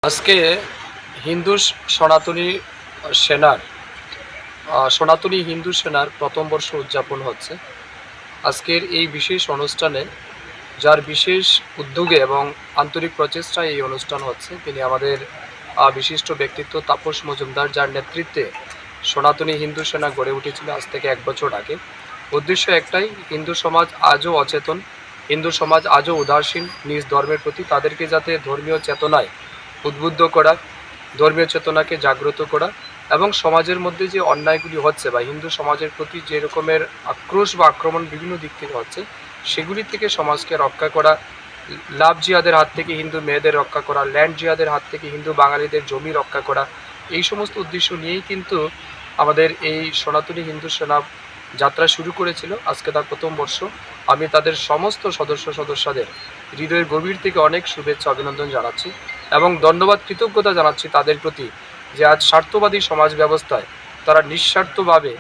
আজকে হিন্দু সনাতনী সেনার সনাতনী হিন্দু সেনার প্রথম বর্ষ উদযাপন হচ্ছে। আজকের এই বিশেষ অনুষ্ঠানে যার বিশেষ উদ্যোগে এবং আন্তরিক প্রচেষ্টায় এই অনুষ্ঠান হচ্ছে, তিনি আমাদের বিশিষ্ট ব্যক্তিত্ব তাপস মজুমদার, যার নেতৃত্বে সনাতনী হিন্দু সেনা গড়ে উঠেছিল আজ থেকে 1 বছর আগে। উদ্দেশ্য একটাই, হিন্দু সমাজ আজও অচেতন, হিন্দু সমাজ আজও উদাসীন নিজ ধর্মের প্রতি, তাদেরকে যাতে ধর্মীয় চেতনায় উদ্বুদ্ধ করা, ধর্মীয় চেতনাকে জাগ্রত করা এবং সমাজের মধ্যে যে অন্যায়গুলি হচ্ছে বা হিন্দু সমাজের প্রতি যে রকমের আক্রোশ বা আক্রমণ বিভিন্ন দিক থেকে হচ্ছে, সেগুলি থেকে সমাজকে রক্ষা করা, লাভ জিহাদের হাত থেকে হিন্দু মেয়েদের রক্ষা করা, ল্যান্ড জিহাদের হাত থেকে হিন্দু বাঙালিদের জমি রক্ষা করা, এই সমস্ত উদ্দেশ্য নিয়েই কিন্তু আমাদের এই সনাতনী হিন্দু সেনা যাত্রা শুরু করেছিল। আজকে তার প্রথম বর্ষ। আমি তাদের সমস্ত সদস্যদের হৃদয়ের গভীর থেকে অনেক শুভেচ্ছা অভিনন্দন জানাচ্ছি এবং ধন্যবাদ, কৃতজ্ঞতা জানাচ্ছি তাদের প্রতি, যে আজ স্বার্থবাদী সমাজ ব্যবস্থায় তারা নিঃস্বার্থভাবে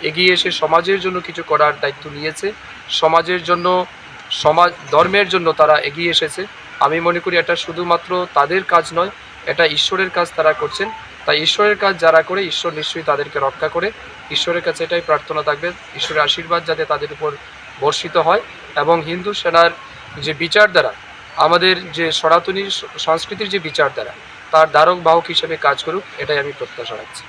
এগিয়ে এসে সমাজের জন্য কিছু করার দায়িত্ব নিয়েছে, সমাজের জন্য, সমাজ ধর্মের জন্য তারা এগিয়ে এসেছে। আমি মনে করি এটা শুধুমাত্র তাদের কাজ নয়, এটা ঈশ্বরের কাজ তারা করছেন। তাই ঈশ্বরের কাজ যারা করে, ঈশ্বর নিশ্চয়ই তাদেরকে রক্ষা করে। ঈশ্বরের কাছে এটাই প্রার্থনা থাকবে, ঈশ্বরের আশীর্বাদ যাতে তাদের উপর বর্ষিত হয় এবং হিন্দু সেনার যে বিচারধারা, আমাদের যে সনাতনী সংস্কৃতির যে বিচারধারা, তার ধারক বাহক হিসেবে কাজ করুক, এটাই আমি প্রত্যাশা রাখছি।